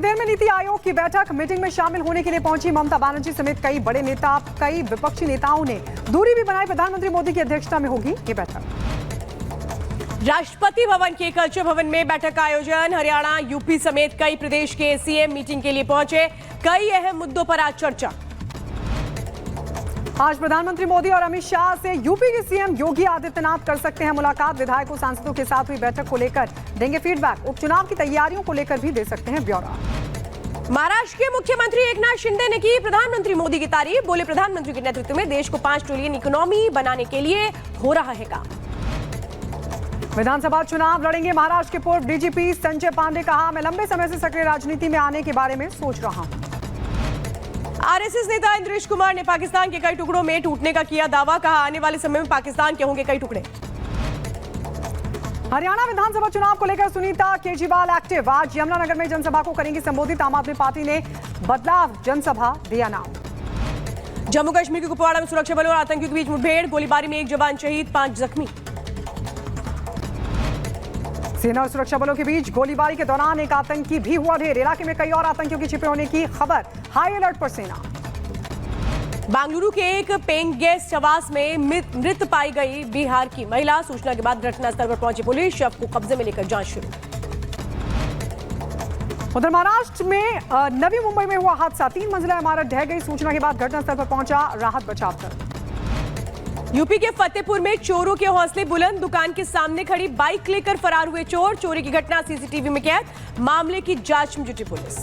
थोड़ी देर में नीति आयोग की बैठक मीटिंग में शामिल होने के लिए पहुंची ममता बनर्जी समेत कई बड़े नेता, कई विपक्षी नेताओं ने दूरी भी बनाई। प्रधानमंत्री मोदी की अध्यक्षता में होगी ये बैठक। राष्ट्रपति भवन के कल्चर भवन में बैठक का आयोजन। हरियाणा, यूपी समेत कई प्रदेश के सीएम मीटिंग के लिए पहुंचे। कई अहम मुद्दों पर आज चर्चा। आज प्रधानमंत्री मोदी और अमित शाह से यूपी के सीएम योगी आदित्यनाथ कर सकते हैं मुलाकात। विधायकों, सांसदों के साथ हुई बैठक को लेकर देंगे फीडबैक। उपचुनाव की तैयारियों को लेकर भी दे सकते हैं ब्यौरा। महाराष्ट्र के मुख्यमंत्री एकनाथ शिंदे ने की प्रधानमंत्री मोदी की तारीफ। बोले, प्रधानमंत्री के नेतृत्व में देश को 5 ट्रिलियन इकोनॉमी बनाने के लिए हो रहा है काम। विधानसभा चुनाव लड़ेंगे महाराष्ट्र के पूर्व डीजीपी संजय पांडे। कहा, मैं लंबे समय से सक्रिय राजनीति में आने के बारे में सोच रहा हूं। आरएसएस नेता इंद्रेश कुमार ने पाकिस्तान के कई टुकड़ों में टूटने का किया दावा। कहा, आने वाले समय में पाकिस्तान के होंगे कई टुकड़े। हरियाणा विधानसभा चुनाव को लेकर सुनीता केजरीवाल एक्टिव। आज यमुनानगर में जनसभा को करेंगी संबोधित। आम आदमी पार्टी ने बदलाव जनसभा दिया नाम। जम्मू कश्मीर के कुपवाड़ा में सुरक्षा बलों और आतंकियों के बीच मुठभेड़। गोलीबारी में 1 जवान शहीद, 5 जख्मी। सेना और सुरक्षा बलों के बीच गोलीबारी के दौरान एक आतंकी भी हुआ ढेर। इलाके में कई और आतंकियों के छिपे होने की खबर। हाई अलर्ट पर सेना। बेंगलुरु के एक पेइंग गेस्ट आवास में मृत पाई गई बिहार की महिला। सूचना के बाद घटनास्थल पर पहुंची पुलिस। शव को कब्जे में लेकर जांच शुरू। उधर महाराष्ट्र में नवी मुंबई में हुआ हादसा। 3 मंजिला इमारत ढह गई। सूचना के बाद घटनास्थल पर पहुंचा राहत बचाव दल। यूपी के फतेहपुर में चोरों के हौसले बुलंद। दुकान के सामने खड़ी बाइक लेकर फरार हुए चोर। चोरी की घटना सीसीटीवी में कैद। मामले की जांच में जुटी पुलिस।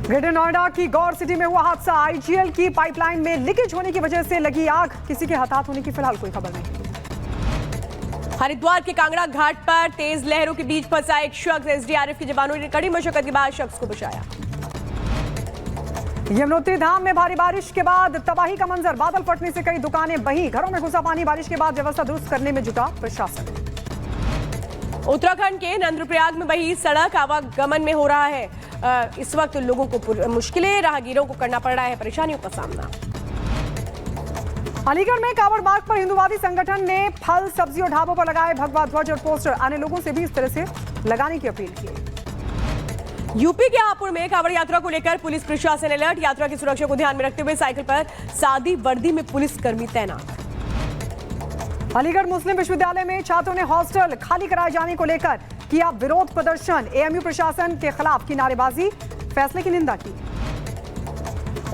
ग्रेटर नोएडा की गौर सिटी में हुआ हादसा। आईजीएल की पाइपलाइन में लीकेज होने की वजह से लगी आग। किसी के हताहत होने की फिलहाल कोई खबर नहीं। हरिद्वार के कांगड़ा घाट पर तेज लहरों के बीच फंसा एक शख्स। एसडीआरएफ के जवानों ने कड़ी मशक्कत के बाद शख्स को बचाया। यमुनोत्री धाम में भारी बारिश के बाद तबाही का मंजर। बादल फटने से कई दुकानें बही। घरों में घुसा पानी। बारिश के बाद व्यवस्था दुरुस्त करने में जुटा प्रशासन। उत्तराखंड के नंद्रप्रयाग में बही सड़क। आवागमन में हो रहा है इस वक्त लोगों को मुश्किलें। राहगीरों को करना पड़ रहा है परेशानियों का सामना। अलीगढ़ में कावड़ मार्ग पर हिंदुवादी संगठन ने फल, सब्जी और ढाबों पर लगाए भगवा ध्वज और पोस्टर। आने लोगों से भी इस तरह से लगाने की अपील की। यूपी के हापुड़ में कावड़ यात्रा को लेकर पुलिस प्रशासन अलर्ट। यात्रा की सुरक्षा को ध्यान में रखते हुए साइकिल पर सादी वर्दी में पुलिसकर्मी तैनात। अलीगढ़ मुस्लिम विश्वविद्यालय में छात्रों ने हॉस्टल खाली कराए जाने को लेकर किया विरोध प्रदर्शन। एएमयू प्रशासन के खिलाफ की नारेबाजी। फैसले की निंदा की।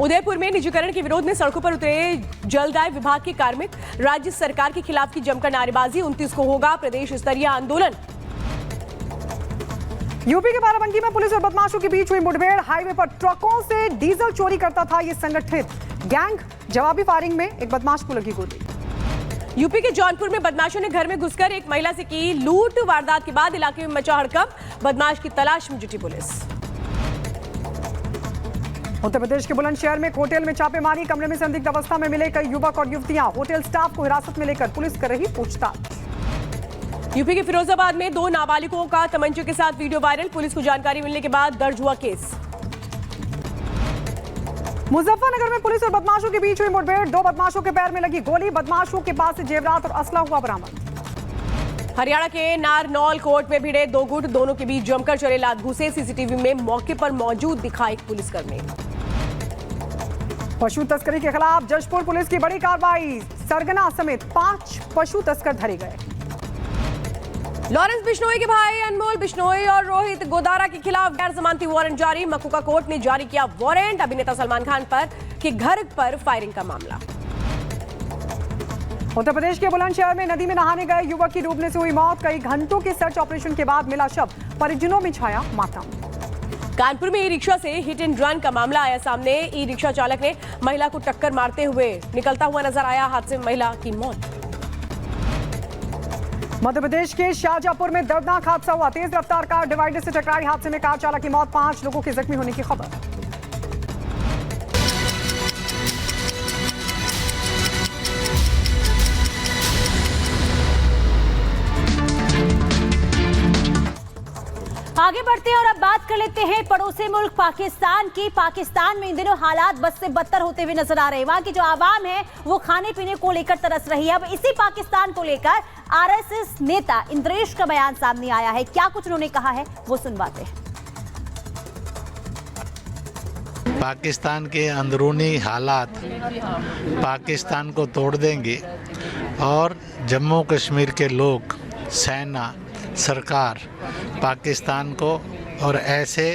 उदयपुर में निजीकरण के विरोध में सड़कों पर उतरे जलदाय विभाग के कार्मिक। राज्य सरकार के खिलाफ की जमकर नारेबाजी। 29 को होगा प्रदेश स्तरीय आंदोलन। यूपी के बाराबंकी में पुलिस और बदमाशों के बीच हुई मुठभेड़। हाईवे पर ट्रकों से डीजल चोरी करता था ये संगठित गैंग। जवाबी फायरिंग में एक बदमाश को लगी गोली। यूपी के जौनपुर में बदमाशों ने घर में घुसकर एक महिला से की लूट। वारदात के बाद इलाके में मचा हड़कंप। बदमाश की तलाश में जुटी पुलिस। उत्तर प्रदेश के बुलंदशहर में एक होटल में छापेमारी। कमरे में संदिग्ध अवस्था में मिले कई युवक और युवतियां। होटल स्टाफ को हिरासत में लेकर पुलिस कर रही पूछताछ। यूपी के फिरोजाबाद में 2 नाबालिगों का तमंचे के साथ वीडियो वायरल। पुलिस को जानकारी मिलने के बाद दर्ज हुआ केस। मुजफ्फरनगर में पुलिस और बदमाशों के बीच हुई मुठभेड़। 2 बदमाशों के पैर में लगी गोली। बदमाशों के पास से जेवरात और असला हुआ बरामद। हरियाणा के नारनौल कोर्ट में भिड़े 2 गुट। दोनों के बीच जमकर चले लात घूसे। सीसीटीवी में मौके पर मौजूद दिखा एक पुलिसकर्मी। पशु तस्करी के खिलाफ जशपुर पुलिस की बड़ी कार्रवाई। सरगना समेत 5 पशु तस्कर धरे गए। लॉरेंस बिश्नोई के भाई अनमोल बिश्नोई और रोहित गोदारा के खिलाफ गैर जमानती वारंट जारी। मकुका कोर्ट ने जारी किया वारंट। अभिनेता सलमान खान पर के घर पर फायरिंग का मामला। उत्तर प्रदेश के बुलंदशहर में नदी में नहाने गए युवक की डूबने से हुई मौत। कई घंटों के सर्च ऑपरेशन के बाद मिला शव। परिजनों में छाया मातम। कानपुर में ई रिक्शा से हिट एंड रन का मामला आया सामने। ई रिक्शा चालक ने महिला को टक्कर मारते हुए निकलता हुआ नजर आया। हादसे में महिला की मौत। मध्य प्रदेश के शाहजहांपुर में दर्दनाक हादसा हुआ। तेज रफ्तार कार डिवाइडर से टकराई। हादसे में कार चालक की मौत। 5 लोगों के जख्मी होने की खबर। आगे बढ़ते हैं और अब बात कर लेते हैं पड़ोसी मुल्क पाकिस्तान की। पाकिस्तान में इन दिनों हालात बद से बदतर होते हुए नजर आ रहे हैं। वहां की जो आवाम है वो खाने पीने को लेकर तरस रही है। अब इसी पाकिस्तान को लेकर आरएसएस नेता इंद्रेश का बयान सामने आया है। क्या कुछ उन्होंने कहा है वो सुनवाते हैं। पाकिस्तान के अंदरूनी हालात पाकिस्तान को तोड़ देंगे और जम्मू कश्मीर के लोग, सेना, सरकार पाकिस्तान को और ऐसे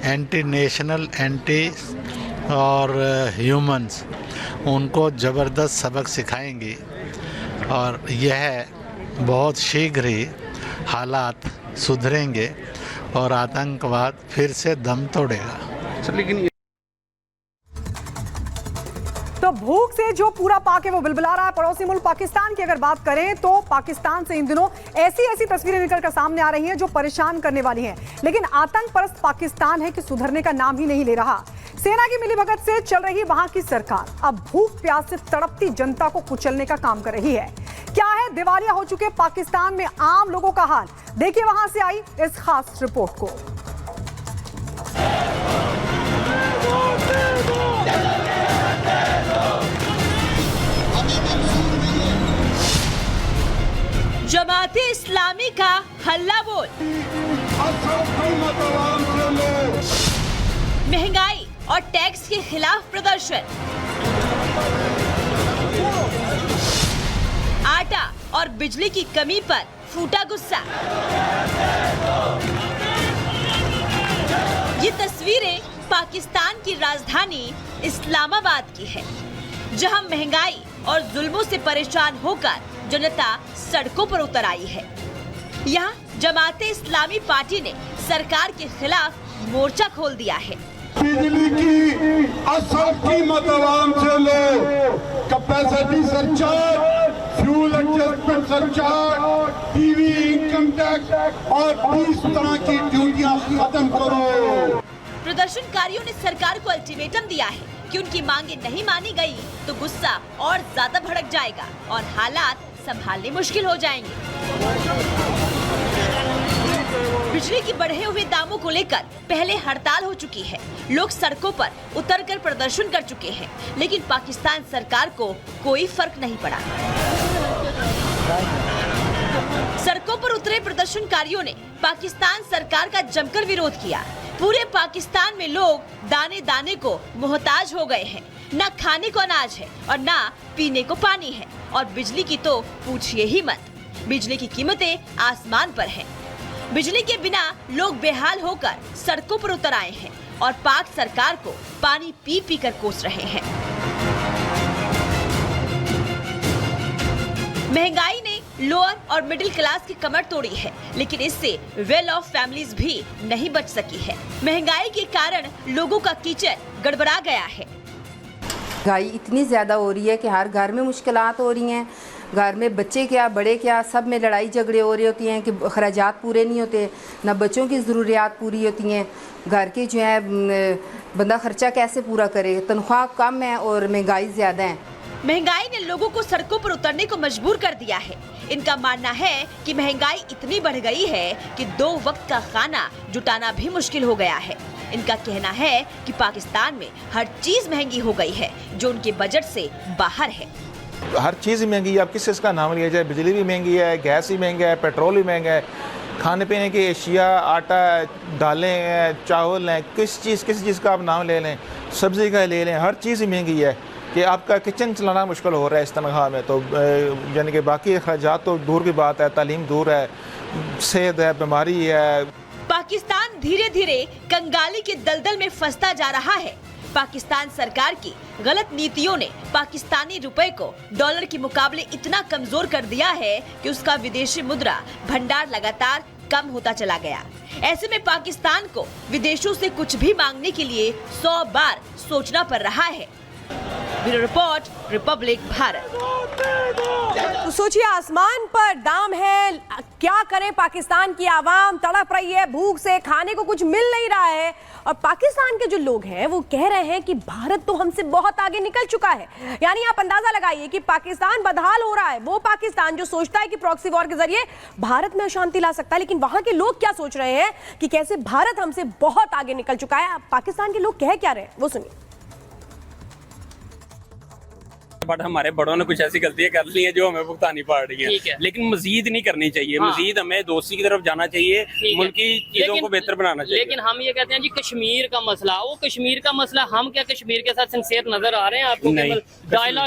एंटी नेशनल, एंटी और ह्यूमंस उनको ज़बरदस्त सबक सिखाएंगे और यह बहुत शीघ्र ही हालात सुधरेंगे और आतंकवाद फिर से दम तोड़ेगा। लेकिन तो भूख से जो पूरा पाक है वो बिलबिला रहा है। पड़ोसी मुल्क पाकिस्तान की अगर बात करें तो पाकिस्तान से इन दिनों ऐसी तस्वीरें निकलकर सामने आ रही हैं जो परेशान करने वाली हैं। लेकिन आतंक परस्त पाकिस्तान है कि सुधरने का नाम ही नहीं ले रहा। सेना की मिलीभगत से चल रही वहां की सरकार अब भूख प्यास से तड़पती जनता को कुचलने का काम कर रही है। क्या है दिवालिया हो चुके पाकिस्तान में आम लोगों का हाल? देखिए वहां से आई इस खास रिपोर्ट को। जमाते इस्लामी का हल्ला बोल, महंगाई और टैक्स के खिलाफ प्रदर्शन, आटा और बिजली की कमी पर फूटा गुस्सा। ये तस्वीरें पाकिस्तान की राजधानी इस्लामाबाद की है, जहां महंगाई और जुल्मों से परेशान होकर जनता सड़कों पर उतर आई है। यहाँ जमाते इस्लामी पार्टी ने सरकार के खिलाफ मोर्चा खोल दिया है। बिजली की असल कीमत आवाम से लो, capacity surcharge, fuel adjustment surcharge, TV income tax और 20 तरह की ड्यूटियां खत्म करो। प्रदर्शनकारियों ने सरकार को अल्टीमेटम दिया है कि उनकी मांगे नहीं मानी गई तो गुस्सा और ज्यादा भड़क जाएगा और हालात संभालने मुश्किल हो जाएंगे। बिजली की बढ़े हुए दामों को लेकर पहले हड़ताल हो चुकी है। लोग सड़कों पर उतरकर प्रदर्शन कर चुके हैं, लेकिन पाकिस्तान सरकार को कोई फर्क नहीं पड़ा। सड़कों पर उतरे प्रदर्शनकारियों ने पाकिस्तान सरकार का जमकर विरोध किया। पूरे पाकिस्तान में लोग दाने दाने को मोहताज हो गए हैं। न खाने को अनाज है और न पीने को पानी है, और बिजली की तो पूछिए ही मत। बिजली की कीमतें आसमान पर हैं। बिजली के बिना लोग बेहाल होकर सड़कों पर उतर आए हैं और पाक सरकार को पानी पी पी कर कोस रहे हैं। महंगाई ने लोअर और मिडिल क्लास की कमर तोड़ी है, लेकिन इससे वेल ऑफ फैमिलीज भी नहीं बच सकी है। महंगाई के कारण लोगों का किचन गड़बड़ा गया है। महंगाई इतनी ज़्यादा हो रही है कि हर घर में मुश्किलात हो रही हैं। घर में बच्चे क्या बड़े क्या सब में लड़ाई झगड़े हो रही होती हैं कि खर्चात पूरे नहीं होते, ना बच्चों की ज़रूरियात पूरी होती हैं। घर के जो है बंदा खर्चा कैसे पूरा करे, तनख्वाह कम है और महंगाई ज़्यादा है। महंगाई ने लोगों को सड़कों पर उतरने को मजबूर कर दिया है। इनका मानना है कि महंगाई इतनी बढ़ गई है कि 2 वक्त का खाना जुटाना भी मुश्किल हो गया है। इनका कहना है कि पाकिस्तान में हर चीज महंगी हो गई है जो उनके बजट से बाहर है। हर चीज़ महंगी है, अब किस चीज़ का नाम लिया जाए। बिजली भी महंगी है, गैस भी महंगा है, पेट्रोल भी महंगा है, खाने पीने की एशिया, आटा, दालें हैं, चावल हैं, किस चीज़ का आप नाम ले लें, सब्ज़ी का ले लें, हर चीज़ ही महंगी है कि आपका किचन चलाना मुश्किल हो रहा है इस तनख्वाह में। तो यानी कि बाकी अखराजात तो दूर की बात है, तालीम दूर है, सेहत है, बीमारी है। पाकिस्तान धीरे धीरे कंगाली के दलदल में फंसता जा रहा है। पाकिस्तान सरकार की गलत नीतियों ने पाकिस्तानी रुपए को डॉलर के मुकाबले इतना कमजोर कर दिया है कि उसका विदेशी मुद्रा भंडार लगातार कम होता चला गया। ऐसे में पाकिस्तान को विदेशों से कुछ भी मांगने के लिए 100 बार सोचना पड़ रहा है। Bureau report, Republic Bharat. तो सोचिए, आसमान पर दाम है, क्या करे पाकिस्तान की आवाम तड़प रही है भूख से, खाने को कुछ मिल नहीं रहा है। और पाकिस्तान के जो लोग हैं वो कह रहे हैं कि भारत तो हमसे बहुत आगे निकल चुका है। यानी आप अंदाजा लगाइए कि पाकिस्तान बदहाल हो रहा है। वो पाकिस्तान जो सोचता है कि प्रॉक्सी वॉर के जरिए भारत में अशांति ला सकता है, लेकिन वहां के लोग क्या सोच रहे हैं कि कैसे भारत हमसे बहुत आगे निकल चुका है। पाकिस्तान के लोग कह क्या रहे हैं वो सुनिए। बट हमारे बड़ों ने कुछ ऐसी गलतियां कर ली हैं जो हमें भुगतानी पड़ रही ठीक है। है, लेकिन मजीद नहीं करनी चाहिए। हाँ। मजीद हमें दोस्ती की तरफ जाना चाहिए, ठीक है। मुल्क की चीजों को बेहतर बनाना चाहिए। लेकिन हम ये कहते हैं जी कश्मीर का मसला, वो कश्मीर का मसला, हम क्या कश्मीर के साथ सिंसियर नजर आ रहे हैं आपको? नहीं। डायलॉग